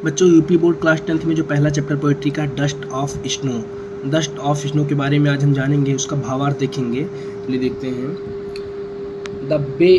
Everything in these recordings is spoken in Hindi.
बच्चों यूपी बोर्ड क्लास 10th में जो पहला चैप्टर पोएट्री का डस्ट ऑफ स्नो के बारे में आज हम जानेंगे, उसका भावार्थ देखेंगे। चलिए देखते हैं। The way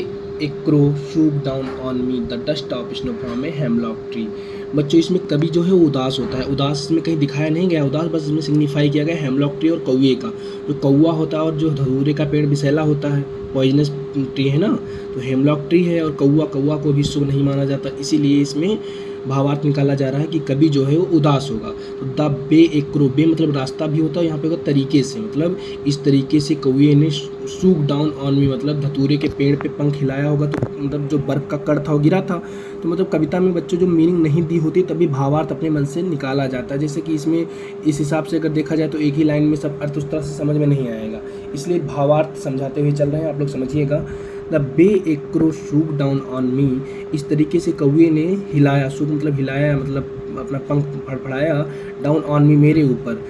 a crow shook down on me the dust of snow from a hemlock tree. बच्चों इसमें कवि जो है वो उदास होता है। उदास में कहीं दिखाया नहीं गया उदास, बस इसमें सिग्निफाई किया गया हेमलॉक ट्री और कौवे का। जो कौवा होता है और जो धतूरे का पेड़ विषैला होता है, पॉइजनस ट्री है ना, तो हेमलॉक ट्री है और कौवा को भी शुभ नहीं माना जाता, इसीलिए इसमें भावार्थ निकाला जा रहा है कि कवि जो है वो उदास होगा। तो द बे एक क्रो, बे मतलब रास्ता भी होता है, यहाँ पे होगा तरीके से, मतलब इस तरीके से कौवे ने सूक डाउन ऑन मी मतलब धतूरे के पेड़ पे पंख हिलाया होगा, तो मतलब जो बर्फ का कण था वो गिरा था। तो मतलब कविता में बच्चों जो मीनिंग नहीं दी होती तभी भावार्थ अपने मन से निकाला जाता है। जैसे कि इसमें इस हिसाब से अगर देखा जाए तो एक ही लाइन में सब अर्थ उस तरह से समझ में नहीं आएगा, इसलिए भावार्थ समझाते हुए चल रहे हैं, आप लोग समझिएगा। The way a crow shook down on me, इस तरीके से कौवे ने हिलाया, शूक मतलब हिलाया मतलब अपना पंख फड़फड़ाया, डाउन ऑन मी मेरे ऊपर।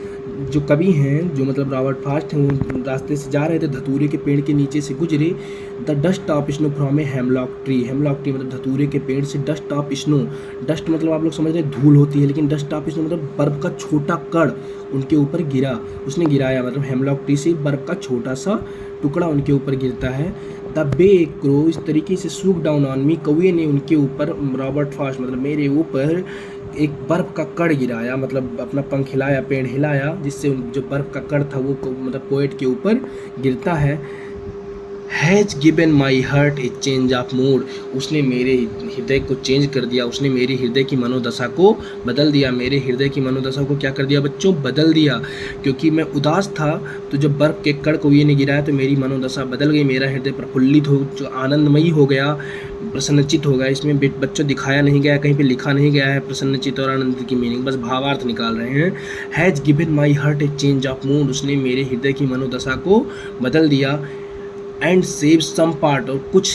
जो कवि हैं, जो मतलब रॉबर्ट फ्रॉस्ट हैं, वो रास्ते से जा रहे थे, धतूरे के पेड़ के नीचे से गुजरे। The dust of snow from a hemlock tree, hemlock tree मतलब धतूरे के पेड़ से, डस्ट ऑफ स्नो, डस्ट मतलब आप लोग समझ रहे हैं धूल होती है, लेकिन डस्ट ऑफ स्नो मतलब बर्फ का छोटा कण उनके ऊपर गिरा, उसने गिराया, मतलब हेमलॉक ट्री से बर्फ का छोटा सा टुकड़ा उनके ऊपर गिरता है। द बे क्रो, इस तरीके से सूक डाउन ऑन मी, कौवे ने उनके ऊपर, रॉबर्ट फ्रॉस्ट मतलब मेरे ऊपर एक बर्फ का कण गिराया, मतलब अपना पंख हिलाया, पेड़ हिलाया, जिससे जो बर्फ का कण था वो मतलब पोएट के ऊपर गिरता है। Has given my heart A change of mood, उसने मेरे हृदय को चेंज कर दिया, उसने मेरे हृदय की मनोदशा को बदल दिया, मेरे हृदय की मनोदशा को क्या कर दिया बच्चों, बदल दिया। क्योंकि मैं उदास था, तो जब बर्फ के कण को ये ने गिराया तो मेरी मनोदशा बदल गई, मेरा हृदय प्रफुल्लित हो, जो आनंदमयी हो गया, प्रसन्नचित हो गया। इसमें बच्चों दिखाया नहीं गया, कहीं पे लिखा नहीं गया है प्रसन्नचित और आनंद की मीनिंग, बस भावार्थ निकाल रहे हैं। Has given my heart A change of mood, उसने मेरे हृदय की मनोदशा को बदल दिया। एंड सेव सम पार्ट, और कुछ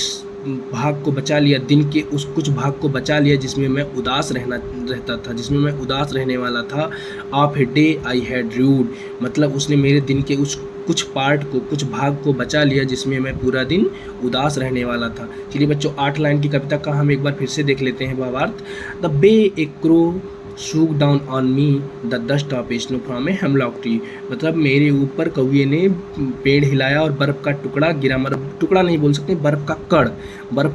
भाग को बचा लिया, दिन के उस कुछ भाग को बचा लिया जिसमें मैं उदास रहता था, जिसमें मैं उदास रहने वाला था। Of a day I had rude, मतलब उसने मेरे दिन के उस कुछ पार्ट को, कुछ भाग को बचा लिया जिसमें मैं पूरा दिन उदास रहने वाला था। चलिए बच्चों 8 लाइन की कविता का हम एक बार फिर से देख लेते हैं भावार्थ। The way a crow shook down on me the dust of snow from a hemlock tree, मतलब मेरे ऊपर कौवे ने पेड़ हिलाया और बर्फ़ का टुकड़ा गिरा, मतलब टुकड़ा नहीं बोल सकते, बर्फ़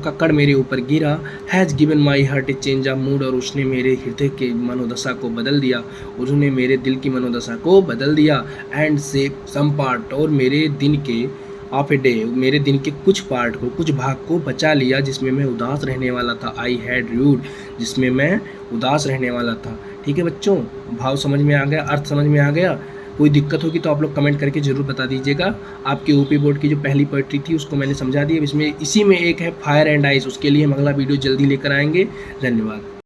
का कण मेरे ऊपर गिरा। Has given my heart A change of mood, और उसने मेरे हृदय के मनोदशा को बदल दिया, उन्होंने मेरे दिल की मनोदशा को बदल दिया। एंड सेव सम पार्ट, और मेरे दिन के ऑफ ए डे, मेरे दिन के कुछ पार्ट को, कुछ भाग को बचा लिया जिसमें मैं उदास रहने वाला था। आई हैड र्यूड, जिसमें मैं उदास रहने वाला था। ठीक है बच्चों, भाव समझ में आ गया, अर्थ समझ में आ गया। कोई दिक्कत होगी तो आप लोग कमेंट करके ज़रूर बता दीजिएगा। आपके यूपी बोर्ड की जो पहली पोएट्री थी उसको मैंने समझा दी। अब इसमें इसी में एक है फायर एंड आइस, उसके लिए हम अगला वीडियो जल्दी लेकर आएंगे। धन्यवाद।